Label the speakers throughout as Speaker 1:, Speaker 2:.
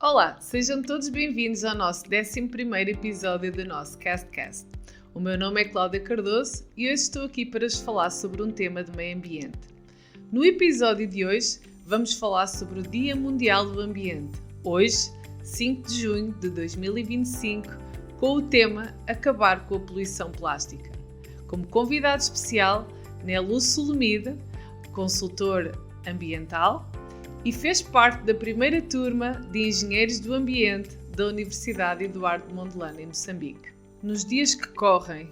Speaker 1: Olá, sejam todos bem-vindos ao nosso 11º episódio do nosso CastCast. O meu nome é Cláudia Cardoso e hoje estou aqui para vos falar sobre um tema de meio ambiente. No episódio de hoje vamos falar sobre o Dia Mundial do Ambiente, hoje, 5 de junho de 2025, com o tema Acabar com a Poluição Plástica. Como convidado especial, Nelu Solomida, consultor ambiental, e fez parte da primeira turma de Engenheiros do Ambiente da Universidade Eduardo Mondlane, em Moçambique. Nos dias que correm,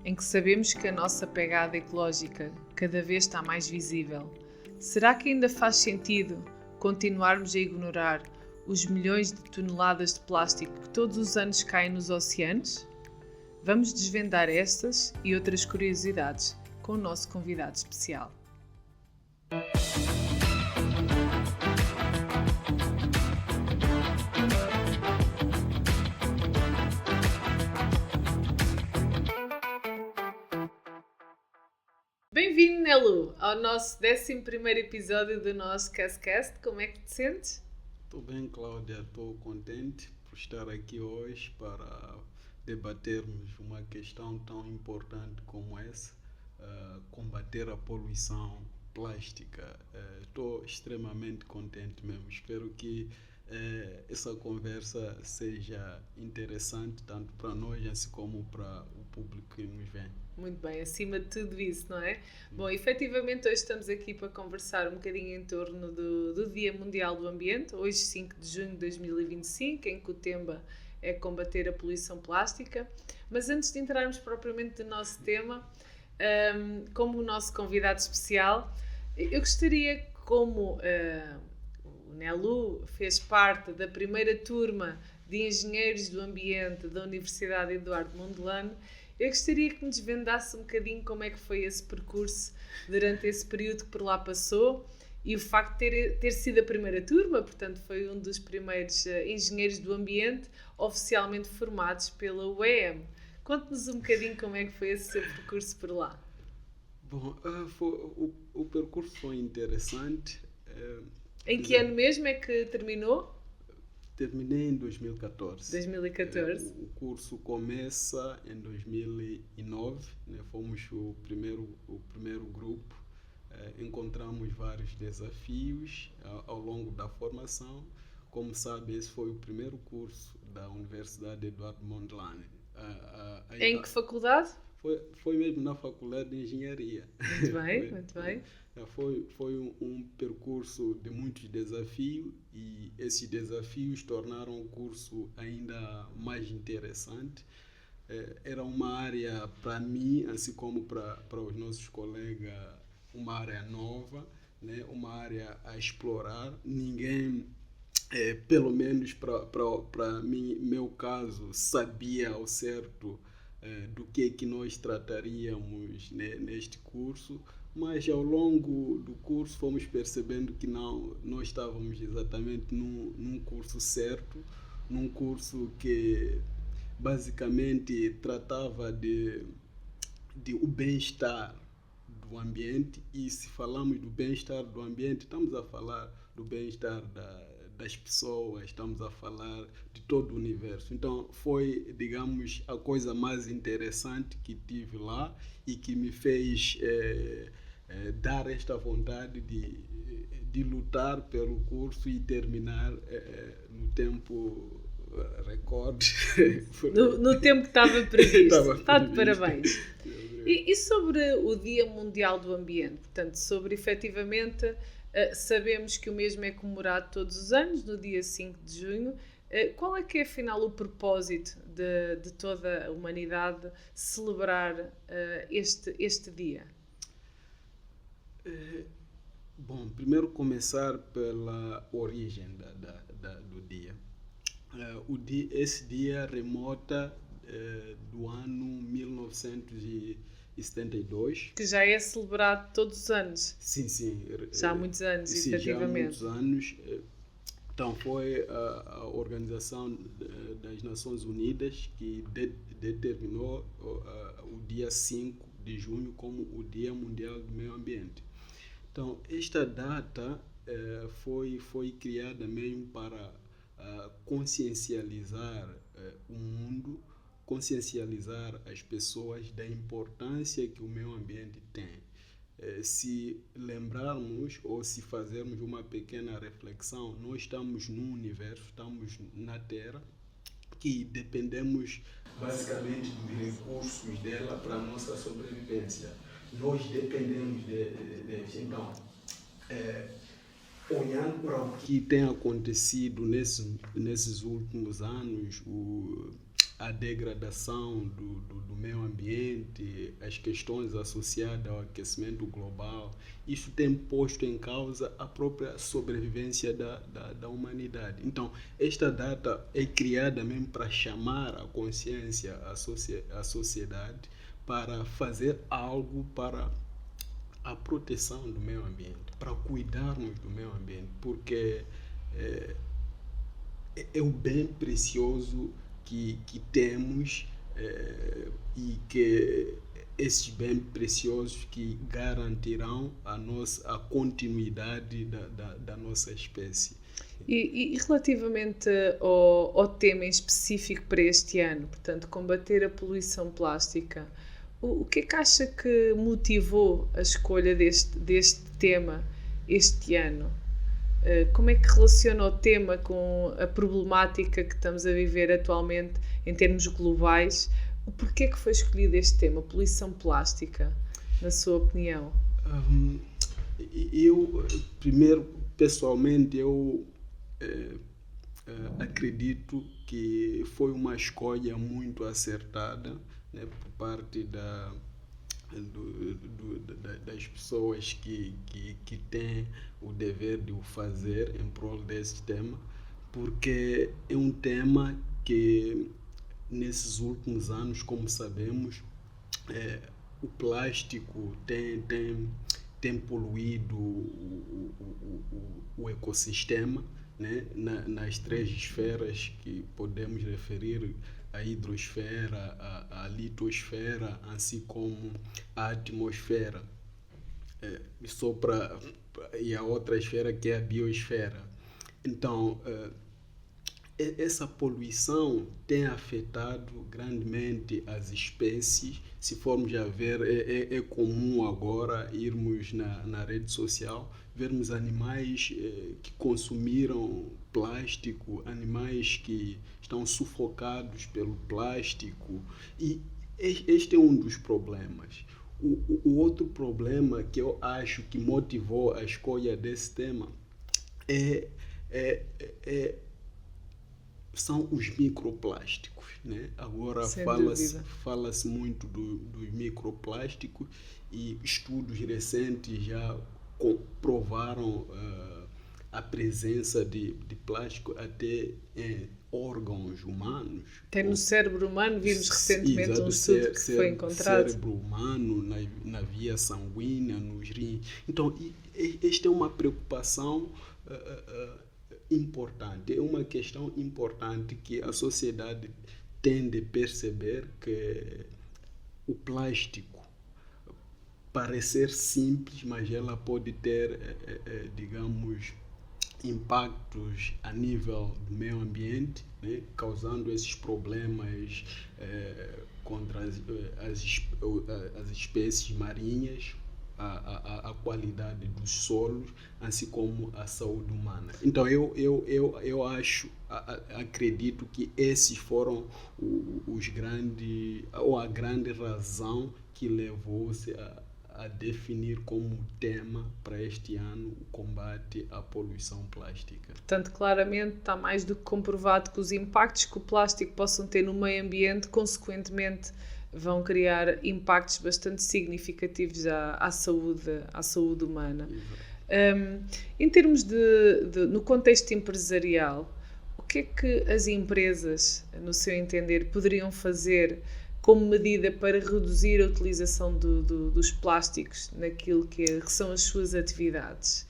Speaker 1: em que sabemos que a nossa pegada ecológica cada vez está mais visível, será que ainda faz sentido continuarmos a ignorar os milhões de toneladas de plástico que todos os anos caem nos oceanos? Vamos desvendar estas e outras curiosidades com o nosso convidado especial. Bem-vindo, Nelu, ao nosso 11º episódio do nosso CastCast. Como é que te sentes?
Speaker 2: Estou bem, Cláudia. Estou contente por estar aqui hoje para debatermos uma questão tão importante como essa, combater a poluição plástica. Estou extremamente contente mesmo. Espero que essa conversa seja interessante tanto para nós assim como para o público que nos vê.
Speaker 1: Muito bem, acima de tudo isso, não é? Bom, efetivamente hoje estamos aqui para conversar um bocadinho em torno do Dia Mundial do Ambiente, hoje 5 de junho de 2025, em que o tema é combater a poluição plástica. Mas antes de entrarmos propriamente no nosso tema, como o nosso convidado especial, eu gostaria que, como o Nelu fez parte da primeira turma de Engenheiros do Ambiente da Universidade Eduardo Mondlane, eu gostaria que me desvendasse um bocadinho como é que foi esse percurso durante esse período que por lá passou e o facto de ter sido a primeira turma, portanto foi um dos primeiros engenheiros do ambiente oficialmente formados pela UEM. Conte-nos um bocadinho como é que foi esse seu percurso por lá.
Speaker 2: Bom, o percurso foi interessante.
Speaker 1: Em que ano mesmo é que terminou?
Speaker 2: Terminei em 2014.
Speaker 1: 2014.
Speaker 2: O curso começa em 2009, né? Fomos o primeiro grupo. Encontramos vários desafios ao longo da formação. Como sabe, esse foi o primeiro curso da Universidade Eduardo Mondlane.
Speaker 1: Em que faculdade?
Speaker 2: Foi mesmo na Faculdade de Engenharia.
Speaker 1: Muito bem, muito bem.
Speaker 2: Foi um percurso de muitos desafios e esses desafios tornaram o curso ainda mais interessante. Era uma área, para mim, assim como para os nossos colegas, uma área nova, né? Uma área a explorar. Ninguém, pelo menos para mim, meu caso, sabia ao certo do que nós trataríamos, né, neste curso, mas ao longo do curso fomos percebendo que não estávamos exatamente num curso certo, num curso que basicamente tratava de o bem-estar do ambiente, e se falamos do bem-estar do ambiente, estamos a falar do bem-estar das pessoas, estamos a falar de todo o universo. Então foi, digamos, a coisa mais interessante que tive lá e que me fez dar esta vontade de lutar pelo curso e terminar no tempo recorde.
Speaker 1: No tempo que estava previsto. Está de parabéns. E sobre o Dia Mundial do Ambiente? Portanto, sobre efetivamente... sabemos que o mesmo é comemorado todos os anos, no dia 5 de junho. Qual é que é, afinal, o propósito de toda a humanidade celebrar este dia?
Speaker 2: Bom, primeiro começar pela origem do dia. Esse dia remota do ano 1972.
Speaker 1: Que já é celebrado todos os anos.
Speaker 2: Sim.
Speaker 1: Já há muitos anos,
Speaker 2: sim,
Speaker 1: efetivamente.
Speaker 2: Já há muitos anos. Então, foi a Organização das Nações Unidas que determinou o dia 5 de junho como o Dia Mundial do Meio Ambiente. Então, esta data foi criada mesmo para consciencializar o mundo, consciencializar as pessoas da importância que o meio ambiente tem. Se lembrarmos ou se fazermos uma pequena reflexão, nós estamos no universo, estamos na Terra, que dependemos basicamente dos recursos dela para a nossa sobrevivência. Nós dependemos deles. Então, olhando para o que tem acontecido nesses últimos anos, a degradação do meio ambiente, as questões associadas ao aquecimento global, isso tem posto em causa a própria sobrevivência da humanidade. Então, esta data é criada mesmo para chamar a consciência, a sociedade, para fazer algo para a proteção do meio ambiente, para cuidarmos do meio ambiente, porque é o bem precioso que temos e que esses bens preciosos que garantirão a continuidade da nossa espécie.
Speaker 1: E relativamente ao tema em específico para este ano, portanto, combater a poluição plástica, o que é que acha que motivou a escolha deste tema este ano? Como é que relaciona o tema com a problemática que estamos a viver atualmente em termos globais? O porquê que foi escolhido este tema, poluição plástica, na sua opinião?
Speaker 2: Eu, primeiro, pessoalmente, acredito que foi uma escolha muito acertada, né, por parte das pessoas que têm o dever de o fazer em prol desse tema, porque é um tema que nesses últimos anos, como sabemos, o plástico tem poluído o ecossistema, né, nas 3 esferas que podemos referir: a hidrosfera, a litosfera, assim como a atmosfera, e a outra esfera que é a biosfera. Então, essa poluição tem afetado grandemente as espécies. Se formos a ver, é comum agora irmos na rede social, vermos animais que consumiram plástico, animais que estão sufocados pelo plástico, e este é um dos problemas. O outro problema que eu acho que motivou a escolha desse tema são os microplásticos, né? Agora fala-se muito dos microplásticos, e estudos recentes já comprovaram a presença de plástico até em órgãos humanos.
Speaker 1: Até no cérebro humano, vimos recentemente um estudo que foi encontrado.
Speaker 2: No cérebro humano, na via sanguínea, nos rins. Então, esta é uma preocupação importante, é uma questão importante que a sociedade tem de perceber, que o plástico parece simples, mas ela pode ter, digamos, impactos a nível do meio ambiente, né, causando esses problemas contra as espécies marinhas, a qualidade dos solos, assim como a saúde humana. Então eu acredito que esses foram a grande razão que levou-se a definir como tema para este ano o combate à poluição plástica.
Speaker 1: Portanto, claramente está mais do que comprovado que os impactos que o plástico possam ter no meio ambiente, consequentemente, vão criar impactos bastante significativos à saúde humana. Em termos no contexto empresarial, o que é que as empresas, no seu entender, poderiam fazer como medida para reduzir a utilização dos plásticos naquilo que são as suas atividades?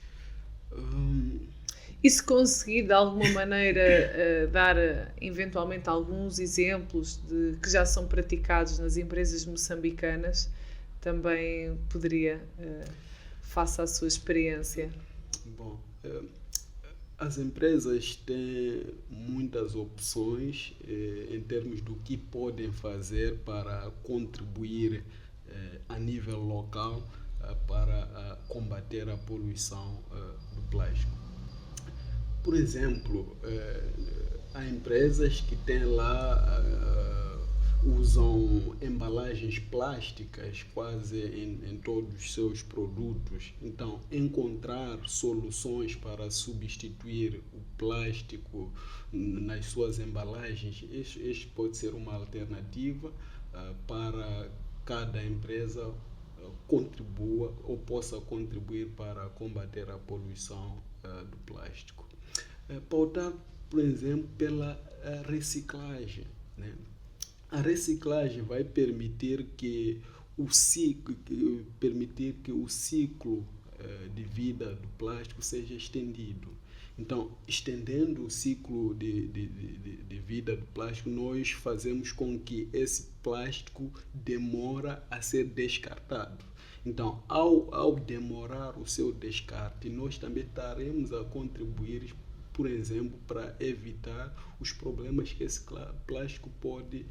Speaker 1: E se conseguir, de alguma maneira, dar eventualmente alguns exemplos que já são praticados nas empresas moçambicanas, também poderia, face à sua experiência.
Speaker 2: Bom, As empresas têm muitas opções em termos do que podem fazer para contribuir a nível local para combater a poluição do plástico. Por exemplo, há empresas que têm lá usam embalagens plásticas quase em todos os seus produtos. Então, encontrar soluções para substituir o plástico nas suas embalagens, este pode ser uma alternativa para cada empresa contribua ou possa contribuir para combater a poluição do plástico. Pautar, por exemplo, pela reciclagem, né? A reciclagem vai permitir que o ciclo de vida do plástico seja estendido. Então, estendendo o ciclo de vida do plástico, nós fazemos com que esse plástico demora a ser descartado. Então, ao demorar o seu descarte, nós também estaremos a contribuir, por exemplo, para evitar os problemas que esse plástico pode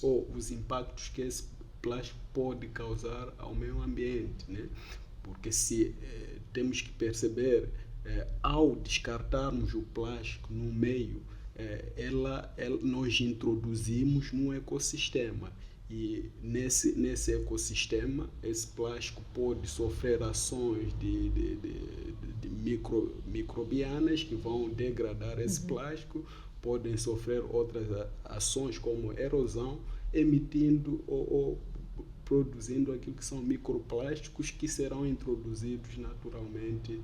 Speaker 2: ou os impactos que esse plástico pode causar ao meio ambiente, né? Porque se temos que perceber, ao descartarmos o plástico no meio, nós introduzimos num ecossistema. E nesse ecossistema, esse plástico pode sofrer ações de microbianas que vão degradar esse plástico, podem sofrer outras ações como erosão, emitindo ou produzindo aquilo que são microplásticos que serão introduzidos naturalmente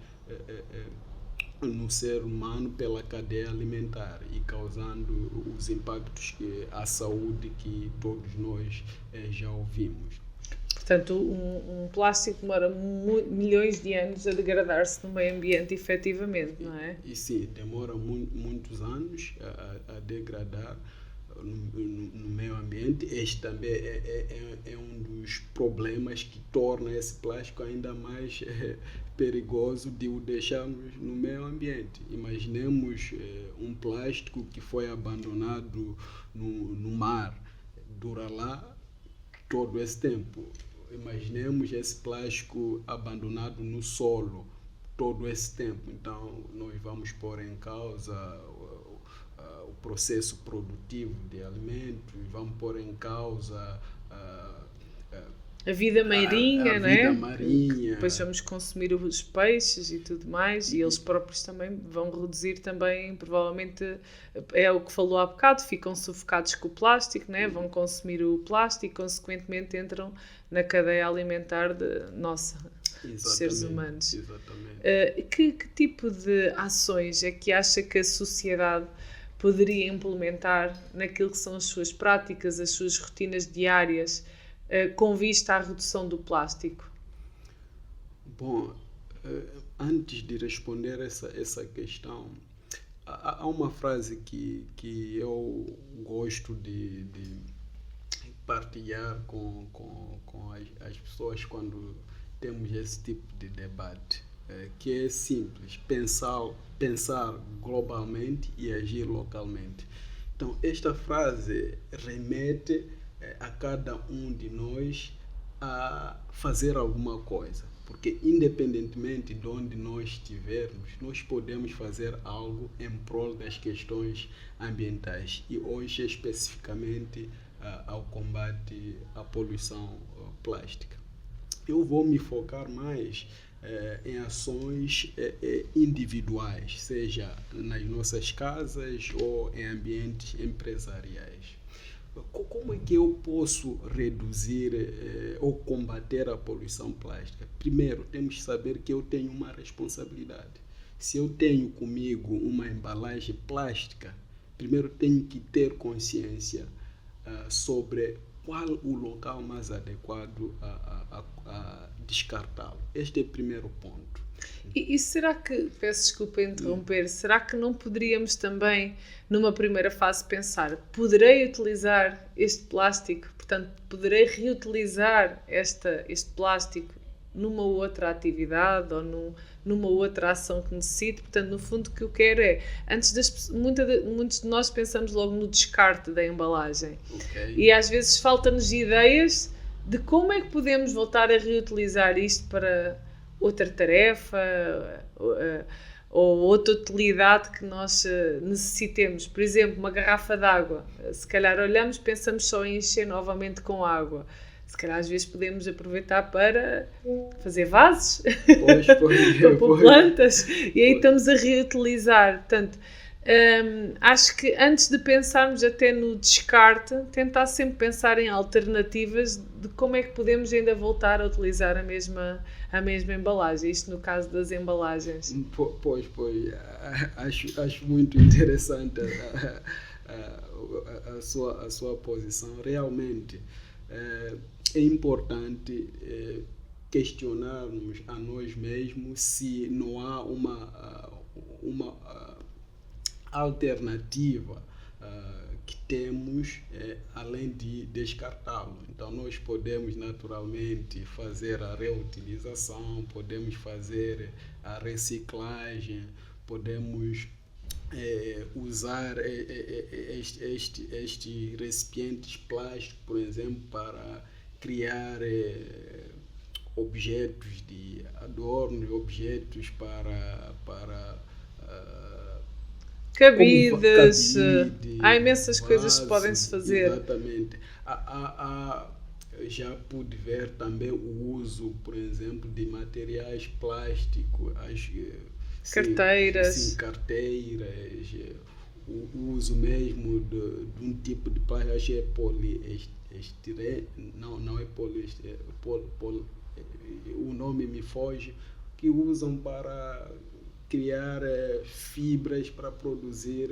Speaker 2: no ser humano pela cadeia alimentar e causando os impactos à saúde que todos nós já ouvimos.
Speaker 1: Portanto, um plástico demora milhões de anos a degradar-se no meio ambiente, efetivamente, não é?
Speaker 2: E sim, demora muitos anos a degradar no meio ambiente. Este também é um dos problemas que torna esse plástico ainda mais perigoso de o deixarmos no meio ambiente. Imaginemos um plástico que foi abandonado no mar, dura lá todo esse tempo. Imaginemos esse plástico abandonado no solo todo esse tempo. Então, nós vamos pôr em causa o processo produtivo de alimentos, vamos pôr em causa
Speaker 1: a vida marinha, não é?
Speaker 2: A vida marinha.
Speaker 1: Depois vamos consumir os peixes e tudo mais, e eles próprios também vão reduzir também, provavelmente, é o que falou há bocado, ficam sufocados com o plástico, né? Vão consumir o plástico e, consequentemente, entram na cadeia alimentar dos seres humanos.
Speaker 2: Exatamente.
Speaker 1: Que tipo de ações é que acha que a sociedade poderia implementar naquilo que são as suas práticas, as suas rotinas diárias, com vista à redução do plástico?
Speaker 2: Bom, antes de responder essa questão, há uma frase que eu gosto de partilhar com as pessoas quando temos esse tipo de debate, que é simples: pensar globalmente e agir localmente. Então, esta frase remete a cada um de nós a fazer alguma coisa, porque independentemente de onde nós estivermos, nós podemos fazer algo em prol das questões ambientais e hoje especificamente ao combate à poluição plástica. Eu vou me focar mais em ações individuais, seja nas nossas casas ou em ambientes empresariais. Como é que eu posso reduzir ou combater a poluição plástica? Primeiro, temos que saber que eu tenho uma responsabilidade. Se eu tenho comigo uma embalagem plástica, primeiro tenho que ter consciência sobre qual o local mais adequado a descartá-lo. Este é o primeiro ponto.
Speaker 1: E será que, peço desculpa interromper, será que não poderíamos também, numa primeira fase, pensar: poderei utilizar este plástico, portanto, poderei reutilizar este plástico numa outra atividade ou numa outra ação que necessite. Portanto, no fundo, o que eu quero é, muitos de nós pensamos logo no descarte da embalagem.
Speaker 2: Ok.
Speaker 1: E às vezes falta-nos ideias de como é que podemos voltar a reutilizar isto para outra tarefa ou outra utilidade que nós necessitemos. Por exemplo, uma garrafa de água. Se calhar olhamos, pensamos só em encher novamente com água. Se calhar às vezes podemos aproveitar para fazer vasos para pôr plantas e aí estamos a reutilizar. Portanto, acho que antes de pensarmos até no descarte, tentar sempre pensar em alternativas de como é que podemos ainda voltar a utilizar a mesma embalagem. Isto no caso das embalagens.
Speaker 2: Pois, acho muito interessante a sua posição. Realmente é importante questionarmos a nós mesmos se não há uma alternativa que temos além de descartá-lo. Então nós podemos naturalmente fazer a reutilização, podemos fazer a reciclagem, podemos usar estes recipientes plásticos, por exemplo, para criar objetos de adorno, objetos para
Speaker 1: cabides, há imensas coisas que podem-se fazer.
Speaker 2: Exatamente. Já pude ver também o uso, por exemplo, de materiais plásticos,
Speaker 1: carteiras.
Speaker 2: Sim, carteiras, o uso mesmo de um tipo de plástico, acho que é poliestireno, não é poliestireno, o nome me foge, que usam para criar fibras para produzir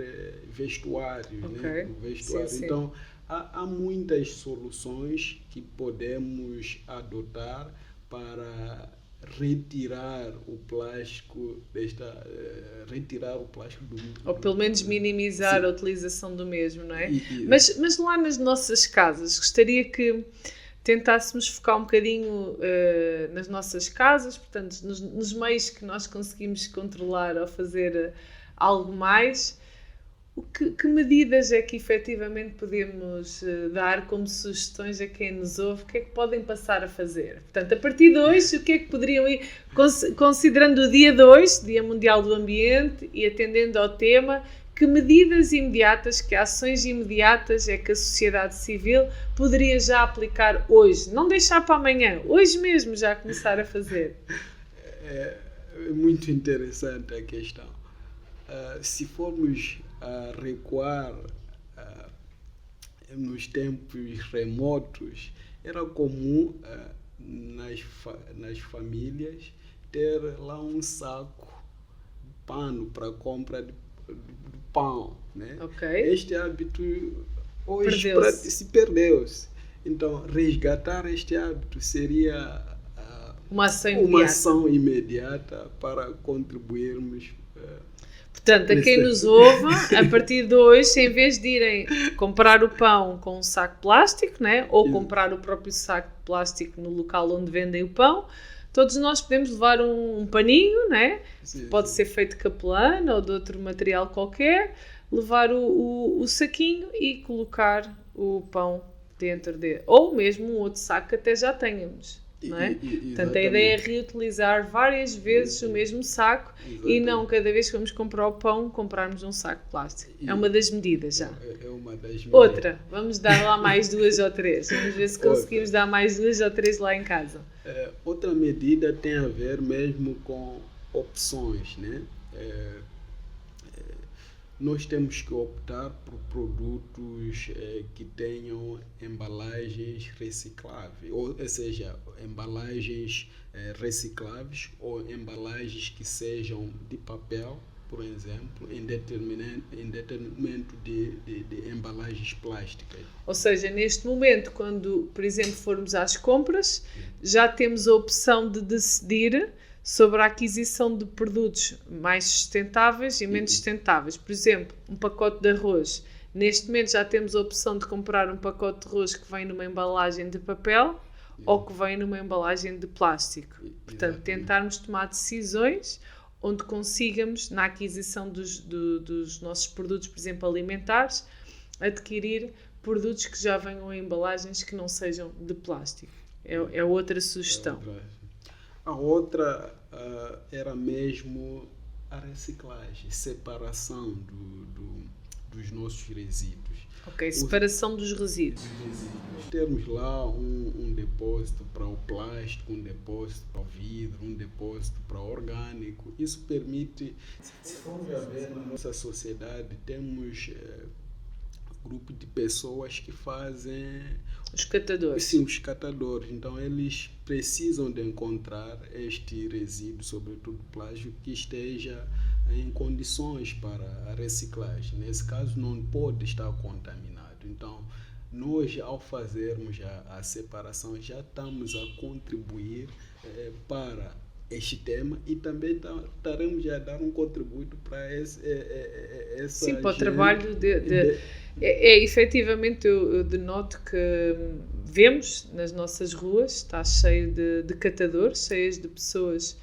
Speaker 2: vestuários,
Speaker 1: okay.
Speaker 2: Né? Vestuário.
Speaker 1: Sim.
Speaker 2: Então, há muitas soluções que podemos adotar para retirar o plástico do...
Speaker 1: Ou pelo menos minimizar
Speaker 2: sim.
Speaker 1: A utilização do mesmo, não é? Mas lá nas nossas casas, gostaria que tentássemos focar um bocadinho nas nossas casas, portanto, nos meios que nós conseguimos controlar ou fazer algo mais. Que medidas é que efetivamente podemos dar como sugestões a quem nos ouve? O que é que podem passar a fazer? Portanto, a partir de hoje, o que é que poderiam ir, considerando o dia 2, Dia Mundial do Ambiente, e atendendo ao tema, que medidas imediatas, que ações imediatas é que a sociedade civil poderia já aplicar hoje? Não deixar para amanhã, hoje mesmo já começar a fazer.
Speaker 2: É muito interessante a questão. Se formos a recuar nos tempos remotos, era comum nas famílias ter lá um saco de pano para compra de pão, né?
Speaker 1: Okay.
Speaker 2: Este hábito hoje perdeu-se. Então, resgatar este hábito seria uma ação imediata para contribuirmos.
Speaker 1: Portanto, a quem nos ouve, a partir de hoje, em vez de irem comprar o pão com um saco de plástico, né? Ou comprar o próprio saco de plástico no local onde vendem o pão, todos nós podemos levar um paninho, né?
Speaker 2: Sim,
Speaker 1: pode ser feito de capelana ou de outro material qualquer, levar o saquinho e colocar o pão dentro dele. Ou mesmo um outro saco que até já tenhamos. Não é? Portanto, a ideia é reutilizar várias vezes o mesmo saco. Exatamente. E não cada vez que vamos comprar o pão, comprarmos um saco de plástico. É uma das medidas já.
Speaker 2: É uma das medidas.
Speaker 1: Outra, vamos dar lá mais 2 ou 3. Vamos ver se conseguimos dar mais 2 ou 3 lá em casa.
Speaker 2: Outra medida tem a ver mesmo com opções, né? Nós temos que optar por produtos que tenham embalagens recicláveis, ou seja, embalagens recicláveis ou embalagens que sejam de papel, por exemplo, em detrimento de embalagens plásticas.
Speaker 1: Ou seja, neste momento, quando, por exemplo, formos às compras, já temos a opção de decidir sobre a aquisição de produtos mais sustentáveis e menos sustentáveis. Por exemplo, um pacote de arroz. Neste momento já temos a opção de comprar um pacote de arroz que vem numa embalagem de papel ou que vem numa embalagem de plástico. Portanto,
Speaker 2: Exatamente.
Speaker 1: tentarmos tomar decisões onde consigamos, na aquisição dos nossos produtos, por exemplo, alimentares, adquirir produtos que já venham em embalagens que não sejam de plástico. É outra sugestão.
Speaker 2: A outra era mesmo a reciclagem, separação dos nossos resíduos.
Speaker 1: Ok, separação dos resíduos.
Speaker 2: Termos lá um depósito para o plástico, um depósito para o vidro, um depósito para o orgânico. Isso permite, se formos a ver na nossa sociedade, temos grupo de pessoas que fazem
Speaker 1: Os catadores.
Speaker 2: Sim, os catadores. Então, eles precisam de encontrar este resíduo, sobretudo plástico, que esteja em condições para a reciclagem. Nesse caso, não pode estar contaminado. Então, nós, ao fazermos a separação, já estamos a contribuir para este tema e também estaremos a dar um contributo para essa
Speaker 1: Sim, para o trabalho efetivamente eu denoto que vemos nas nossas ruas, está cheio de catadores, cheias de pessoas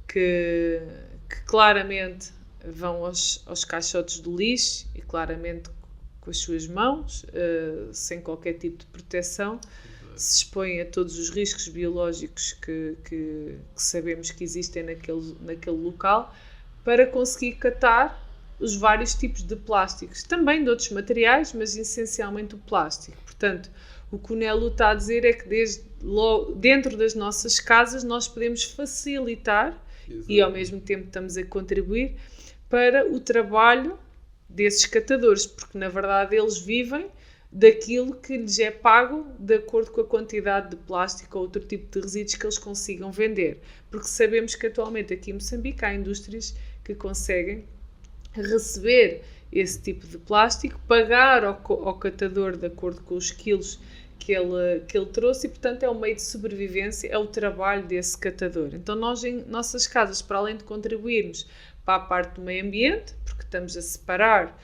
Speaker 1: que claramente vão aos caixotes do lixo e claramente com as suas mãos, sem qualquer tipo de proteção, se expõem a todos os riscos biológicos que sabemos que existem naquele local, para conseguir catar os vários tipos de plásticos, também de outros materiais, mas essencialmente o plástico. Portanto, o que o Nelo está a dizer é que dentro das nossas casas nós podemos facilitar e ao mesmo tempo estamos a contribuir para o trabalho desses catadores, porque na verdade eles vivem daquilo que lhes é pago de acordo com a quantidade de plástico ou outro tipo de resíduos que eles consigam vender. Porque sabemos que atualmente aqui em Moçambique há indústrias que conseguem receber esse tipo de plástico, pagar ao catador de acordo com os quilos que ele trouxe e, portanto, é um meio de sobrevivência, é o trabalho desse catador. Então, nós em nossas casas, para além de contribuirmos para a parte do meio ambiente, porque estamos a separar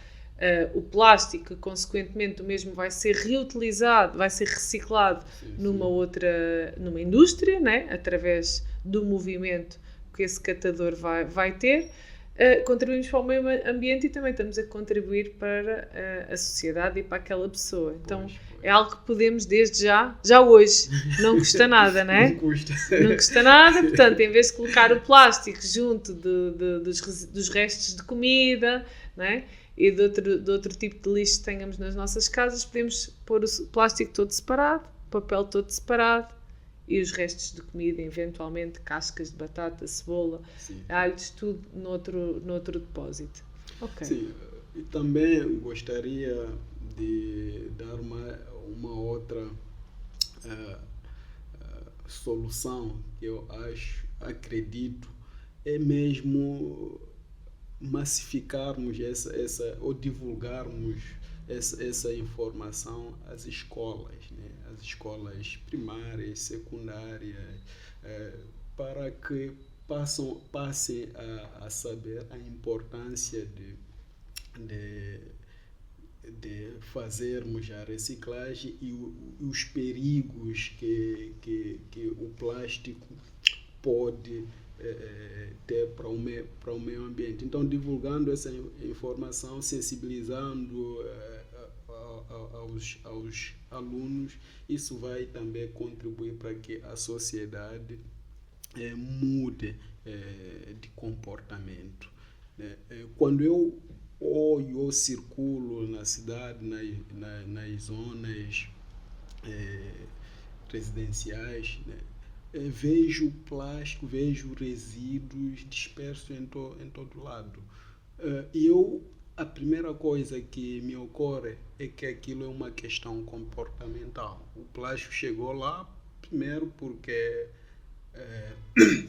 Speaker 1: o plástico, consequentemente o mesmo vai ser reutilizado, vai ser reciclado numa indústria, né? Através do movimento que esse catador vai ter, contribuímos para o meio ambiente e também estamos a contribuir para a sociedade e para aquela pessoa. Então é algo que podemos desde já hoje, não custa nada, não é? Não custa nada, portanto, em vez de colocar o plástico junto dos restos de comida, não é? E de outro tipo de lixo que tenhamos nas nossas casas, podemos pôr o plástico todo separado, o papel todo separado e os restos de comida, eventualmente cascas de batata, cebola, alhos, tudo noutro depósito. Okay.
Speaker 2: Sim, e também gostaria de dar uma outra solução que eu acredito, é mesmo massificarmos ou divulgarmos essa informação às escolas, né? Às escolas primárias, secundárias, para que passem a saber a importância de fazermos a reciclagem e os perigos que o plástico pode ter para o meio ambiente. Então, divulgando essa informação, sensibilizando aos alunos, isso vai também contribuir para que a sociedade mude de comportamento. Quando eu circulo na cidade, nas zonas residenciais, né, vejo plástico, vejo resíduos dispersos em todo lado. E a primeira coisa que me ocorre é que aquilo é uma questão comportamental. O plástico chegou lá, primeiro porque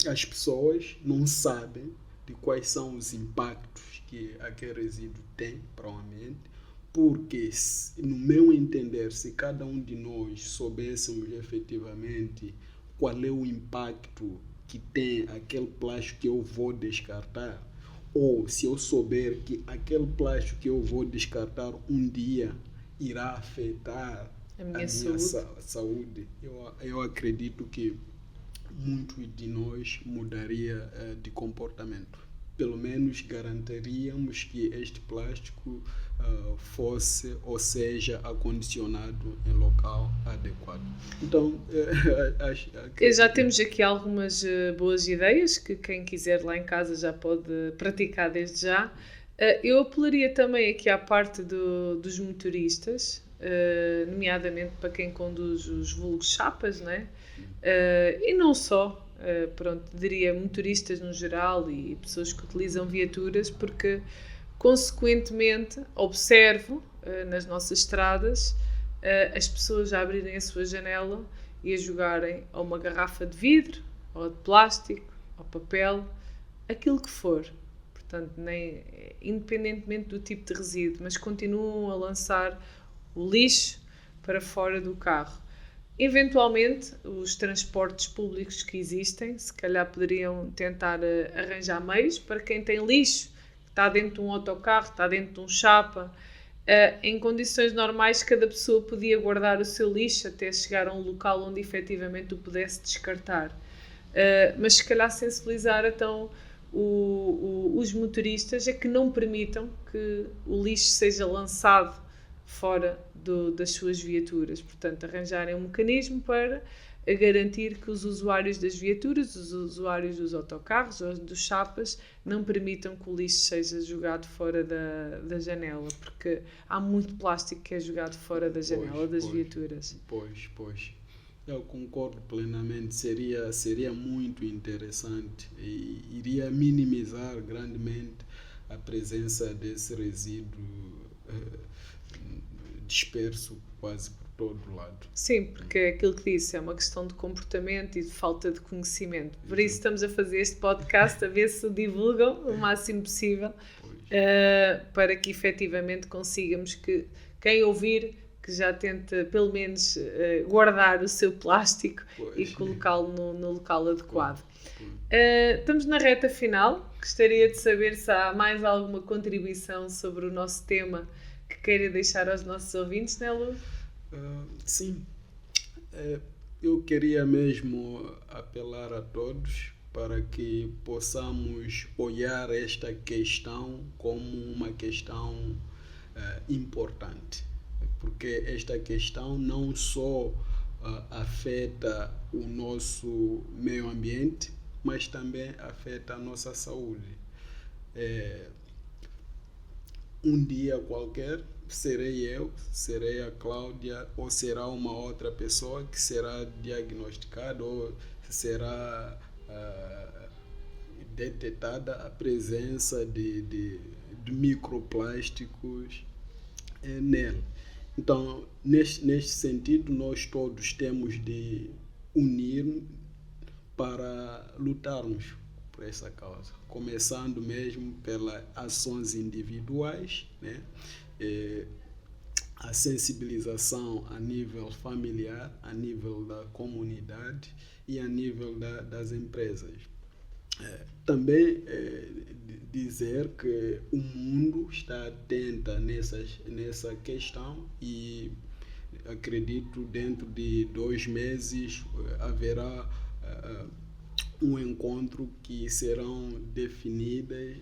Speaker 2: as pessoas não sabem de quais são os impactos que aquele resíduo tem para o ambiente, porque, no meu entender, se cada um de nós soubéssemos efetivamente qual é o impacto que tem aquele plástico que eu vou descartar, ou se eu souber que aquele plástico que eu vou descartar um dia irá afetar
Speaker 1: a minha
Speaker 2: saúde. Eu acredito que muitos de nós mudaria de comportamento. Pelo menos garantiríamos que este plástico fosse ou seja acondicionado em local adequado. Então,
Speaker 1: já temos aqui algumas boas ideias que quem quiser lá em casa já pode praticar desde já. Eu apelaria também aqui à parte dos motoristas, nomeadamente para quem conduz os vulgos chapas, né? E não só, diria motoristas no geral e pessoas que utilizam viaturas, porque consequentemente observo nas nossas estradas as pessoas a abrirem a sua janela e a jogarem ou uma garrafa de vidro, ou de plástico, ou papel, aquilo que for. Portanto, independentemente do tipo de resíduo, mas continuam a lançar o lixo para fora do carro. Eventualmente, os transportes públicos que existem, se calhar poderiam tentar arranjar meios para quem tem lixo, que está dentro de um autocarro, está dentro de um chapa. Em condições normais, cada pessoa podia guardar o seu lixo até chegar a um local onde efetivamente o pudesse descartar. Mas se calhar sensibilizar então os motoristas a que não permitam que o lixo seja lançado fora das suas viaturas. Portanto, arranjarem um mecanismo para garantir que os usuários das viaturas, os usuários dos autocarros ou dos chapas, não permitam que o lixo seja jogado fora da janela, porque há muito plástico que é jogado fora da janela das viaturas.
Speaker 2: Pois. Eu concordo plenamente. Seria muito interessante e iria minimizar grandemente a presença desse resíduo disperso quase por todo lado.
Speaker 1: Sim, porque é aquilo que disse, é uma questão de comportamento e de falta de conhecimento. Por isso estamos a fazer este podcast, a ver se o divulgam o máximo possível, para que efetivamente consigamos que quem ouvir, que já tente pelo menos guardar o seu plástico e colocá-lo no local adequado. Estamos na reta final. Gostaria de saber se há mais alguma contribuição sobre o nosso tema que queira deixar aos nossos ouvintes, né, Lu?
Speaker 2: Sim. Eu queria mesmo apelar a todos para que possamos olhar esta questão como uma questão importante, porque esta questão não só afeta o nosso meio ambiente, mas também afeta a nossa saúde. Um dia qualquer serei a Cláudia, ou será uma outra pessoa que será diagnosticada ou será detectada a presença de microplásticos nela. Então, neste sentido, nós todos temos de unir para lutarmos por essa causa, começando mesmo pelas ações individuais, né? A sensibilização a nível familiar, a nível da comunidade e a nível das empresas. Também dizer que o mundo está atento nessa questão e acredito dentro de 2 meses haverá um encontro que serão definidas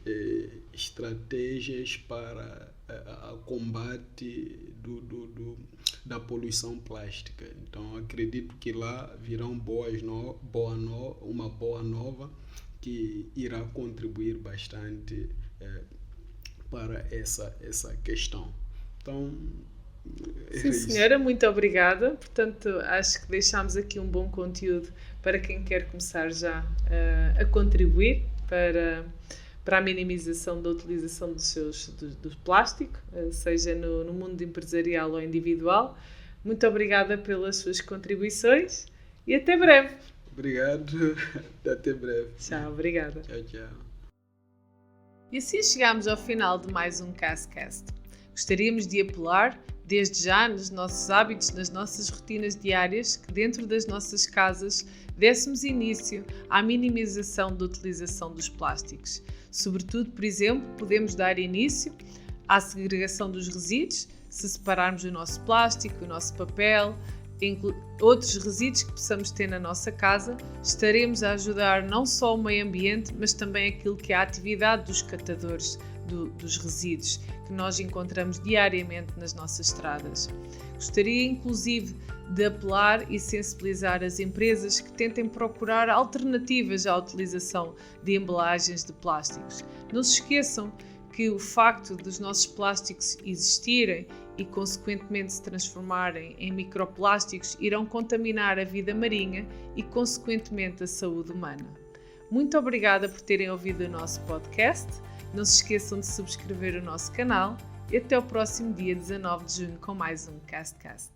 Speaker 2: estratégias para a combate da poluição plástica. Então acredito que lá virão uma boa nova que irá contribuir bastante para essa questão. Então,
Speaker 1: sim, senhora, muito obrigada. Portanto, acho que deixámos aqui um bom conteúdo para quem quer começar já a contribuir para a minimização da utilização do plástico, seja no mundo empresarial ou individual. Muito obrigada pelas suas contribuições e até breve.
Speaker 2: Obrigado, até breve.
Speaker 1: Tchau, obrigada.
Speaker 2: Tchau.
Speaker 1: E assim chegamos ao final de mais um CastCast. Gostaríamos de apelar, desde já, nos nossos hábitos, nas nossas rotinas diárias, que dentro das nossas casas dessemos início à minimização da utilização dos plásticos. Sobretudo, por exemplo, podemos dar início à segregação dos resíduos, se separarmos o nosso plástico, o nosso papel, outros resíduos que possamos ter na nossa casa, estaremos a ajudar não só o meio ambiente, mas também aquilo que é a atividade dos catadores dos resíduos que nós encontramos diariamente nas nossas estradas. Gostaria inclusive de apelar e sensibilizar as empresas que tentem procurar alternativas à utilização de embalagens de plásticos. Não se esqueçam que o facto dos nossos plásticos existirem e consequentemente se transformarem em microplásticos irão contaminar a vida marinha e consequentemente a saúde humana. Muito obrigada por terem ouvido o nosso podcast. Não se esqueçam de subscrever o nosso canal e até o próximo dia 19 de junho com mais um CastCast.